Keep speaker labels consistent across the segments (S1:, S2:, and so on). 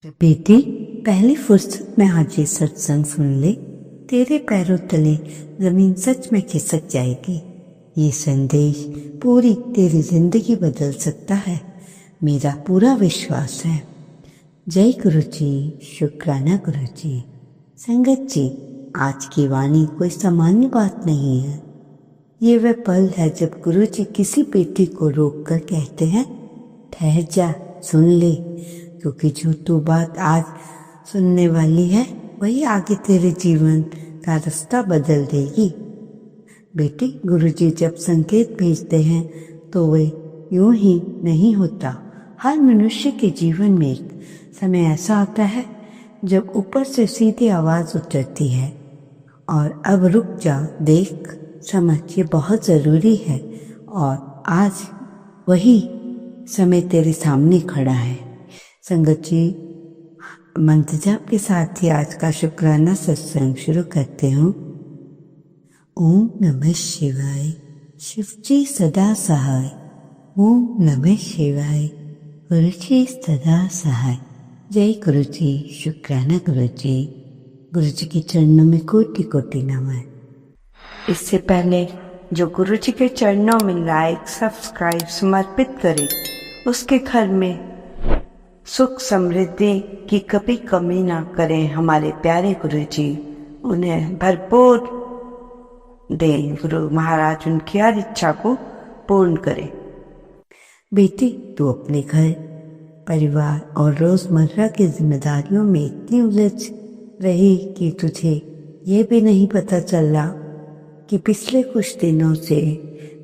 S1: बेटी, पहली फुर्सत में आज ये सत्संग सुन ले। तेरे पैरों तले जमीन सच में खिसक जाएगी। ये संदेश पूरी तेरी जिंदगी बदल सकता है, मेरा पूरा विश्वास है। जय गुरु जी, शुक्राना गुरु जी। संगत जी, आज की वाणी कोई सामान्य बात नहीं है। ये वह पल है जब गुरु जी किसी बेटी को रोककर कहते हैं, ठहर जा, सुन ले, क्योंकि जो तू बात आज सुनने वाली है वही आगे तेरे जीवन का रास्ता बदल देगी। बेटी, गुरुजी जब संकेत भेजते हैं तो वे यूं ही नहीं होता। हर मनुष्य के जीवन में एक समय ऐसा आता है जब ऊपर से सीधी आवाज उतरती है, और अब रुक जा, देख, समझ, ये बहुत जरूरी है। और आज वही समय तेरे सामने खड़ा है। संगत जी, मंत्र जाप के साथ ही आज का शुक्राना सत्संग शुरू करते हूँ। ओम नमः शिवाय, शिव जी सदा सहाय। ओम नमः शिवाय, गुरु जी सदा सहाय। जय गुरु जी, शुक्राना गुरु जी। गुरु जी के चरणों में कोटि कोटि नमन।
S2: इससे पहले जो गुरु जी के चरणों में लाइक सब्सक्राइब समर्पित करे, उसके घर में सुख समृद्धि की कभी कमी ना करें। हमारे प्यारे गुरु जी, उन्हें भरपूर दें। गुरु महाराज उनकी हर इच्छा को पूर्ण करें।
S1: बेटी, तू अपने घर परिवार और रोजमर्रा की जिम्मेदारियों में इतनी उलझ रही कि तुझे ये भी नहीं पता चला कि पिछले कुछ दिनों से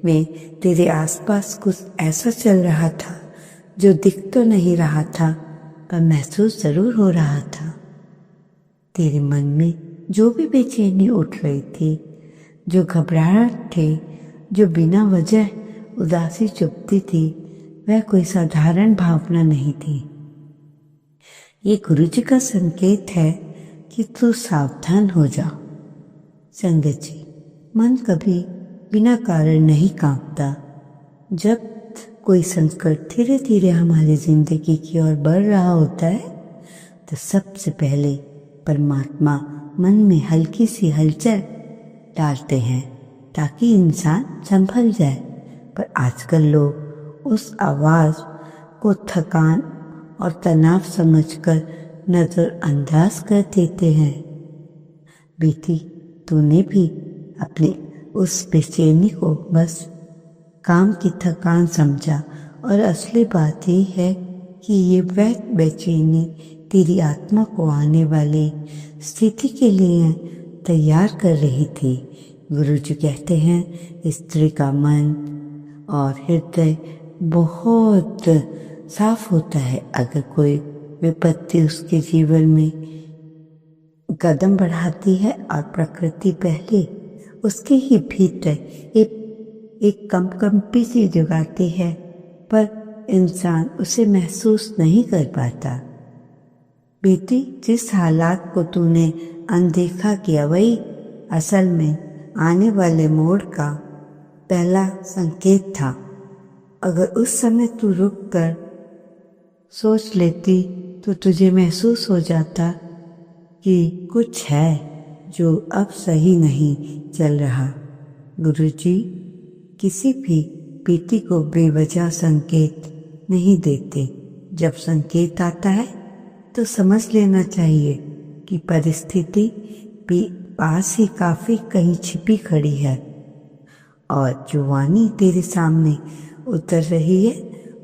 S1: में तेरे आसपास कुछ ऐसा चल रहा था जो दिख तो नहीं रहा था, पर महसूस जरूर हो रहा था। तेरे मन में जो भी बेचैनी उठ रही थी, जो घबराहट थे, जो बिना वजह उदासी चुभती थी, वह कोई साधारण भावना नहीं थी। ये गुरु जी का संकेत है कि तू सावधान हो जा। संगत जी, मन कभी बिना कारण नहीं कांपता। जब कोई संकट धीरे धीरे हमारी जिंदगी की ओर बढ़ रहा होता है तो सबसे पहले परमात्मा मन में हल्की सी हलचल डालते हैं ताकि इंसान संभल जाए। पर आजकल लोग उस आवाज को थकान और तनाव समझकर नजरअंदाज कर देते हैं। बेटी, तूने भी अपनी उस बेचैनी को बस काम की थकान समझा, और असली बात ये है कि ये वह बेचैनी तेरी आत्मा को आने वाली स्थिति के लिए तैयार कर रही थी। गुरुजी कहते हैं, स्त्री का मन और हृदय बहुत साफ होता है एक कोई विपत्ति उसके जीवन में कदम बढ़ाती है, और प्रकृति पहले उसके ही भीतर एक कंपी सी जगाती है, पर इंसान उसे महसूस नहीं कर पाता। बेटी, जिस हालात को तूने अनदेखा किया वही असल में आने वाले मोड़ का पहला संकेत था। अगर उस समय तू रुक कर सोच लेती तो तुझे महसूस हो जाता कि कुछ है जो अब सही नहीं चल रहा। गुरुजी किसी भी बेटी को बेवजह संकेत नहीं देते। जब संकेत आता है तो समझ लेना चाहिए कि परिस्थिति भी पास ही काफी कहीं छिपी खड़ी है, और जो वाणी तेरे सामने उतर रही है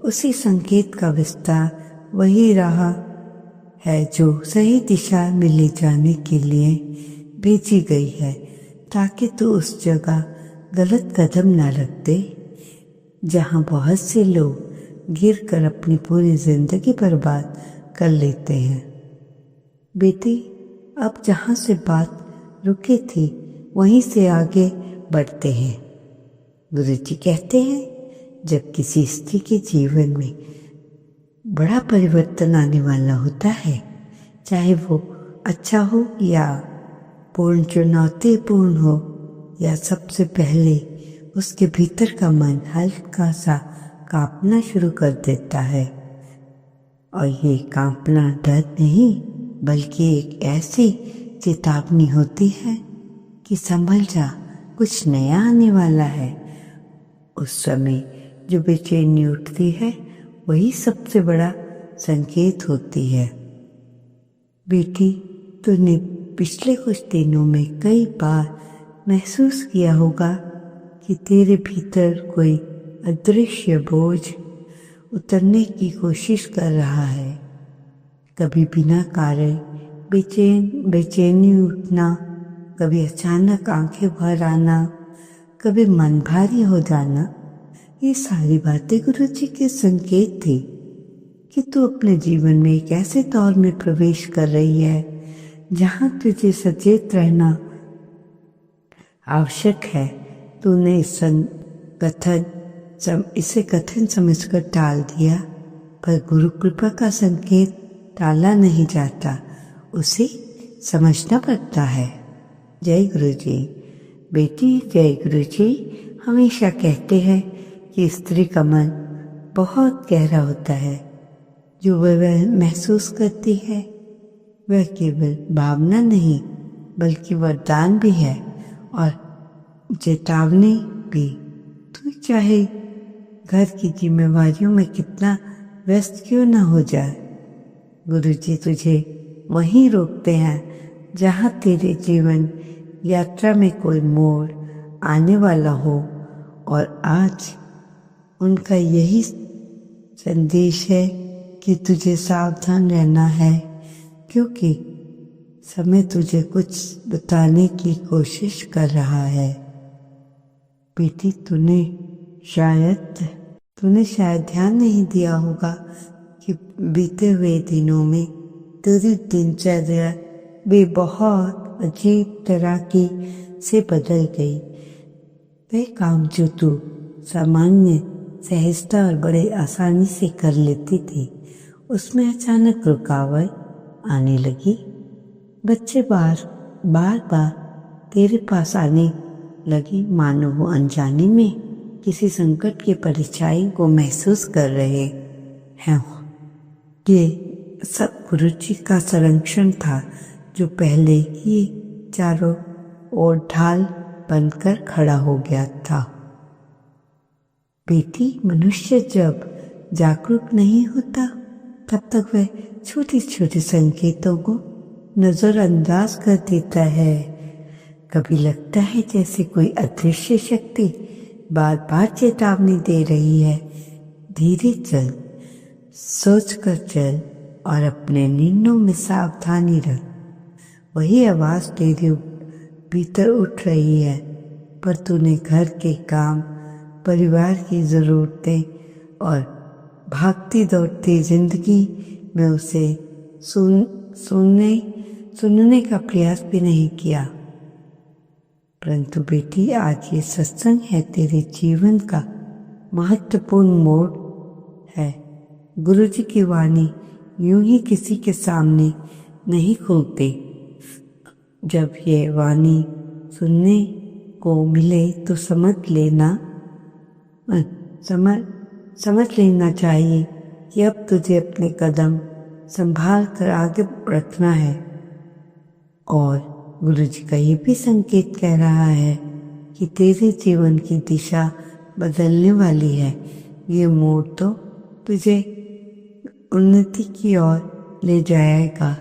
S1: उसी संकेत का विस्तार वही रहा है जो सही दिशा में ले जाने के लिए भेजी गई है, ताकि तू उस जगह गलत कदम न रख दे जहां बहुत से लोग गिर कर अपनी पूरी जिंदगी बर्बाद कर लेते हैं। बेटी, अब जहां से बात रुकी थी वहीं से आगे बढ़ते हैं। गुरु जी कहते हैं, जब किसी स्त्री के जीवन में बड़ा परिवर्तन आने वाला होता है, चाहे वो अच्छा हो या पूर्ण चुनौतीपूर्ण हो, या सबसे पहले उसके भीतर का मन हल्का सा कांपना शुरू कर देता है, और ये कांपना डर नहीं बल्कि एक ऐसी चेतावनी होती है कि संभल जा, कुछ नया आने वाला है। उस समय जो बेचैनी उठती है वही सबसे बड़ा संकेत होती है। बेटी, तूने पिछले कुछ दिनों में कई बार महसूस किया होगा कि तेरे भीतर कोई अदृश्य बोझ उतरने की कोशिश कर रहा है। कभी बिना कारण बेचैनी उठना, कभी अचानक आंखें भर आना, कभी मन भारी हो जाना। ये सारी बातें गुरुजी के संकेत थे कि तू अपने जीवन में एक ऐसे दौर में प्रवेश कर रही है जहां तुझे सचेत रहना आवश्यक है। तूने इसे कठिन समझकर टाल दिया, पर गुरु कृपा का संकेत टाला नहीं जाता, उसे समझना पड़ता है। जय गुरु जी। बेटी, जय गुरु जी हमेशा कहते हैं कि स्त्री का मन बहुत गहरा होता है। जो वह महसूस करती है वह केवल भावना नहीं बल्कि वरदान भी है और चेतावनी भी। तू चाहे घर की जिम्मेवारियों में कितना व्यस्त क्यों न हो जाए, गुरुजी तुझे वहीं रोकते हैं जहां तेरे जीवन यात्रा में कोई मोड़ आने वाला हो। और आज उनका यही संदेश है कि तुझे सावधान रहना है, क्योंकि समय तुझे कुछ बताने की कोशिश कर रहा है। बेटी, तूने शायद ध्यान नहीं दिया होगा कि बीते हुए दिनों में तेरी दिनचर्या भी बहुत अजीब तरह की से बदल गई। वे काम जो तू सामान्य सहजता और बड़े आसानी से कर लेती थी, उसमें अचानक रुकावट आने लगी। बच्चे बार बार तेरे पास आने लगी, मानो वो अनजाने में किसी संकट की परछाई को महसूस कर रहे हैं। ये सब गुरुजी का संरक्षण था जो पहले ही चारों ओर ढाल बनकर खड़ा हो गया था। बेटी, मनुष्य जब जागरूक नहीं होता तब तक वह छोटे छोटे संकेतों को नजरअंदाज कर देता है। कभी लगता है जैसे कोई अदृश्य शक्ति बार बार चेतावनी दे रही है, धीरे चल, सोच कर चल और अपने निर्णयों में सावधानी रख। वही आवाज तेरे भीतर उठ रही है, पर तूने घर के काम, परिवार की जरूरतें और भागती दौड़ती जिंदगी में उसे सुनने का प्रयास भी नहीं किया। परंतु बेटी, आज ये सत्संग है तेरे जीवन का महत्वपूर्ण मोड़ है। गुरुजी की वाणी यूं ही किसी के सामने नहीं खुलती। जब ये वाणी सुनने को मिले तो समझ लेना चाहिए कि अब तुझे अपने कदम संभाल कर आगे रखना है। और गुरुजी का ये भी संकेत कह रहा है कि तेरे जीवन की दिशा बदलने वाली है। ये मोड़ तो तुझे उन्नति की ओर ले जाएगा।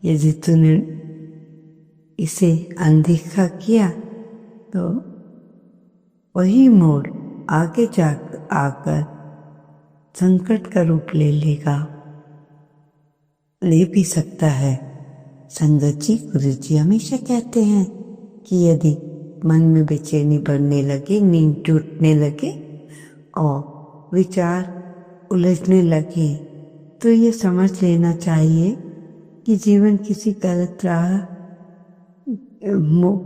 S1: यदि तूने इसे अनदेखा किया तो वही मोड़ आगे आकर संकट का रूप ले भी सकता है। संगत जी, गुरुजी हमेशा कहते हैं कि यदि मन में बेचैनी बढ़ने लगे, नींद टूटने लगे और विचार उलझने लगे, तो ये समझ लेना चाहिए कि जीवन किसी गलत राह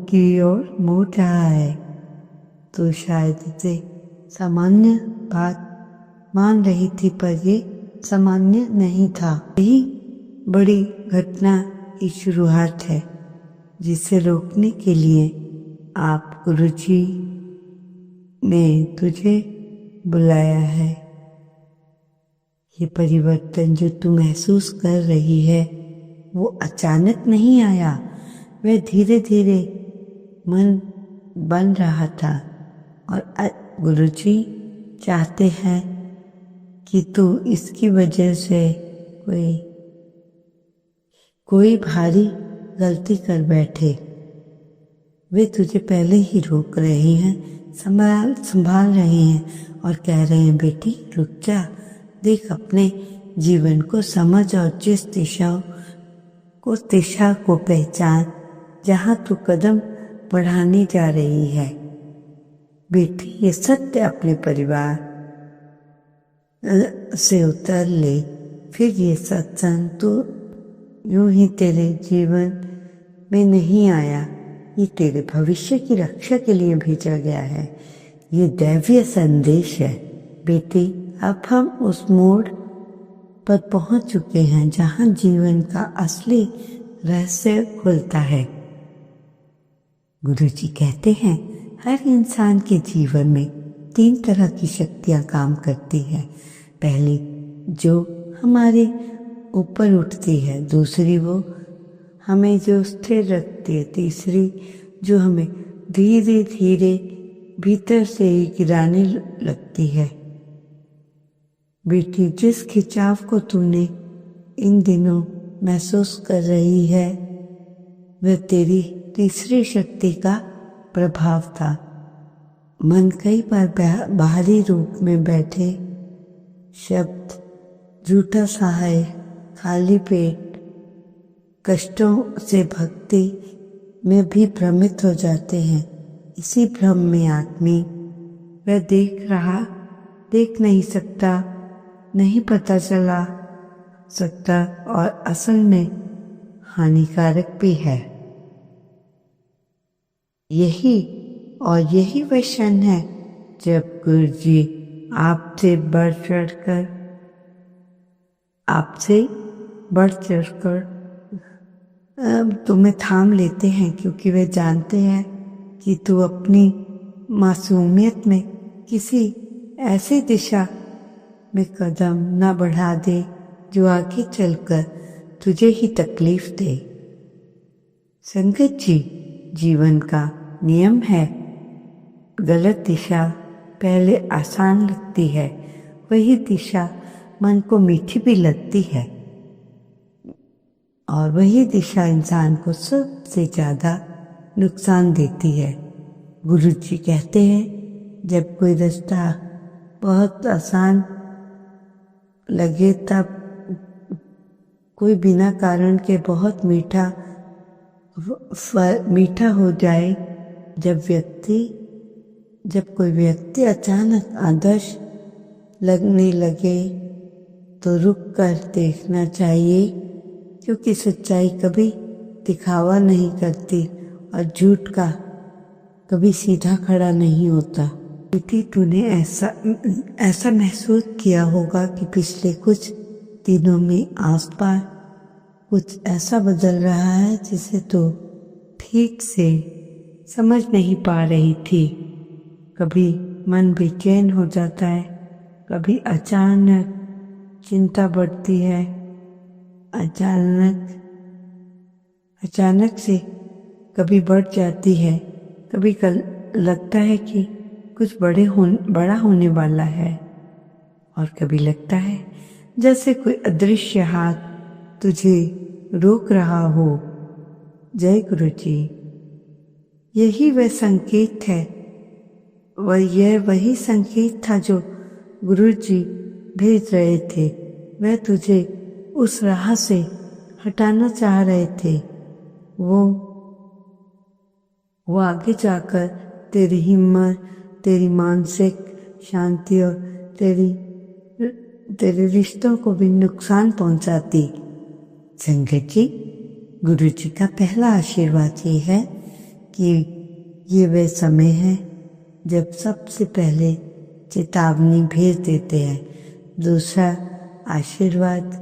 S1: की ओर मोड़ रहा है। तो शायद इसे सामान्य बात मान रही थी, पर ये सामान्य नहीं था। यही बड़ी घटना की शुरुआत है जिसे रोकने के लिए आप गुरुजी ने तुझे बुलाया है। ये परिवर्तन जो तू महसूस कर रही है वो अचानक नहीं आया, वह धीरे धीरे मन बन रहा था। और गुरुजी चाहते हैं कि तू इसकी वजह से कोई भारी गलती कर बैठे। वे तुझे पहले ही रोक रहे हैं, संभाल रहे हैं और कह रहे हैं बेटी रुक जा, देख अपने जीवन को समझ और जिस दिशा को पहचान जहाँ तू कदम बढ़ाने जा रही है। बेटी ये सत्य अपने परिवार से उतर ले, फिर ये सत्संग तो यूं ही तेरे जीवन में नहीं आया, ये तेरे भविष्य की रक्षा के लिए भेजा गया है। ये दैवीय संदेश है बेटी। अब हम उस मोड़ पर पहुंच चुके हैं जहां जीवन का असली रहस्य खुलता है। गुरुजी कहते हैं हर इंसान के जीवन में 3 तरह की शक्तियां काम करती है। पहली जो हमारे ऊपर उठती है, दूसरी वो हमें जो स्थिर रखती है, तीसरी जो हमें धीरे धीरे भीतर से ही गिराने लगती है। बेटी जिस खिंचाव को तूने इन दिनों महसूस कर रही है वह तेरी तीसरी शक्ति का प्रभाव था। मन कई बार बाहरी रूप में बैठे शब्द, झूठा सहाय, खाली पेट, कष्टों से भक्ति में भी भ्रमित हो जाते हैं। इसी भ्रम में आदमी वह देख नहीं सकता, नहीं पता चला सकता और असल में हानिकारक भी है। यही वह क्षण है जब गुरुजी आपसे बढ़ चढ़कर तुम्हें थाम लेते हैं, क्योंकि वे जानते हैं कि तू अपनी मासूमियत में किसी ऐसी दिशा में कदम न बढ़ा दे जो आगे चलकर तुझे ही तकलीफ दे। संगत जी, जीवन का नियम है, गलत दिशा पहले आसान लगती है, वही दिशा मन को मीठी भी लगती है और वही दिशा इंसान को सबसे ज़्यादा नुकसान देती है। गुरुजी कहते हैं जब कोई रास्ता बहुत आसान लगे तब कोई बिना कारण के बहुत मीठा हो जाए। जब कोई व्यक्ति अचानक आदर्श लगने लगे तो रुक कर देखना चाहिए, क्योंकि सच्चाई कभी दिखावा नहीं करती और झूठ का कभी सीधा खड़ा नहीं होता। बेटी तूने ऐसा महसूस किया होगा कि पिछले कुछ दिनों में आसपास कुछ ऐसा बदल रहा है जिसे तो ठीक से समझ नहीं पा रही थी। कभी मन बेचैन हो जाता है, कभी अचानक चिंता बढ़ती है, अचानक से कभी बढ़ जाती है, कभी लगता है कि कुछ बड़ा होने वाला है और कभी लगता है जैसे कोई अदृश्य हाथ तुझे रोक रहा हो। जय गुरु जी। यही वह संकेत है, यह वही संकेत था जो गुरु जी भेज रहे थे। वह तुझे उस राह से हटाना चाह रहे थे। वो आगे जाकर तेरी हिम्मत, तेरी मानसिक शांति और तेरे रिश्तों को भी नुकसान पहुंचाती। संगत जी, गुरु जी का पहला आशीर्वाद ये है कि ये वह समय है जब सबसे पहले चेतावनी भेज देते हैं। दूसरा आशीर्वाद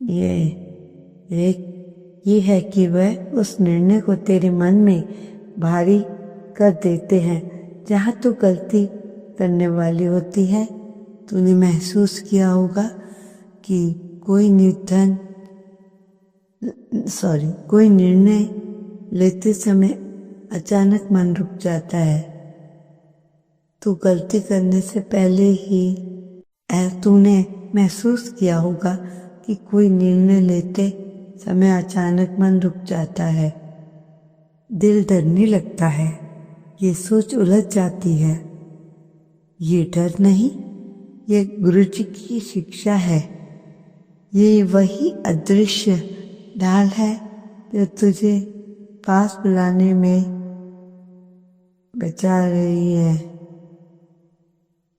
S1: ये है कि वह उस निर्णय को तेरे मन में भारी कर देते हैं जहाँ तू गलती करने वाली होती है। तूने महसूस किया होगा कि कोई निर्णय लेते समय अचानक मन रुक जाता है। तू गलती करने से पहले ही तूने महसूस किया होगा कि कोई निर्णय लेते समय अचानक मन रुक जाता है, दिल डरने लगता है, ये सोच उलझ जाती है। ये डर नहीं, ये गुरुजी की शिक्षा है। ये वही अदृश्य ढाल है जो तुझे पास बुलाने में बचा रही है।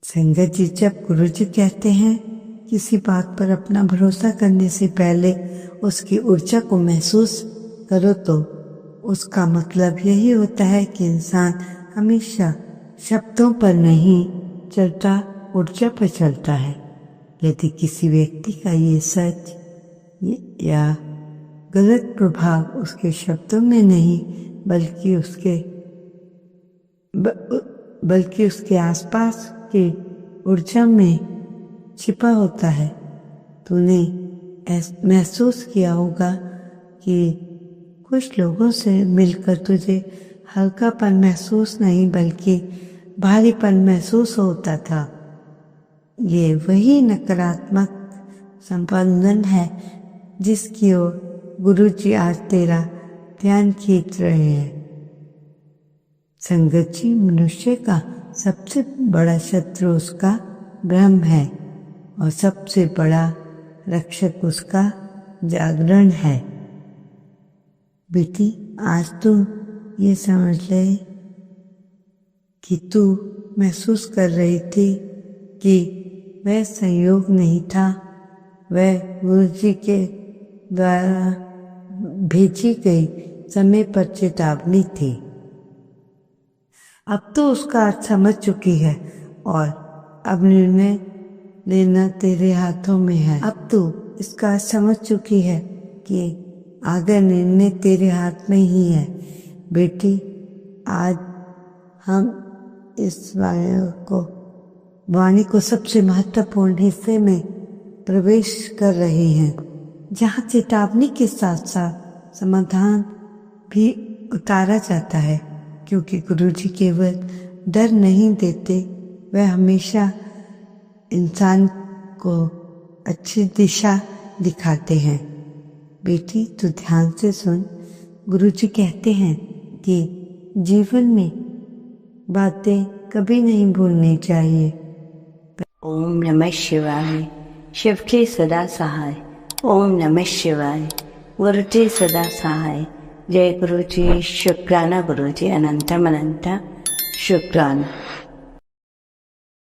S1: संगत जी, जब गुरुजी कहते हैं किसी बात पर अपना भरोसा करने से पहले उसकी ऊर्जा को महसूस करो, तो उसका मतलब यही होता है कि इंसान हमेशा शब्दों पर नहीं चलता, ऊर्जा पर चलता है। यदि किसी व्यक्ति का ये सच या गलत प्रभाव उसके शब्दों में नहीं बल्कि उसके आसपास की ऊर्जा में छिपा होता है, तूने महसूस किया होगा कि कुछ लोगों से मिलकर तुझे हल्कापन महसूस नहीं बल्कि भारीपन महसूस होता था। ये वही नकारात्मक संबंधन है जिसकी ओर गुरुजी आज तेरा ध्यान खींच रहे हैं। संगत जी, मनुष्य का सबसे बड़ा शत्रु उसका भ्रम है और सबसे बड़ा रक्षक उसका जागरण है। बेटी, आज तू ये समझ ले कि तू महसूस कर रही थी कि वह संयोग नहीं था, वह गुरुजी के द्वारा भेजी गई समय पर चेतावनी थी। अब तो उसका अर्थ समझ चुकी है और अब निर्णय लेना तेरे हाथों में है। अब तू इसका अर्थ समझ चुकी है कि आगे निर्णय तेरे हाथ में ही है। बेटी, आज हम इस वाणी को सबसे महत्वपूर्ण हिस्से में प्रवेश कर रहे हैं, जहाँ चेतावनी के साथ साथ समाधान भी उतारा जाता है, क्योंकि गुरुजी केवल डर नहीं देते, वह हमेशा इंसान को अच्छी दिशा दिखाते हैं। बेटी, तू ध्यान से सुन। गुरुजी कहते हैं कि जीवन में बातें कभी नहीं भूलनी चाहिए।
S2: ओम नमः शिवाय। शिव के सदा सहाय। ओम नमः शिवाय। गुरुजी सदा सहाय। जय गुरुजी। शुक्राना गुरुजी, अनंतम अनंत शुक्राना।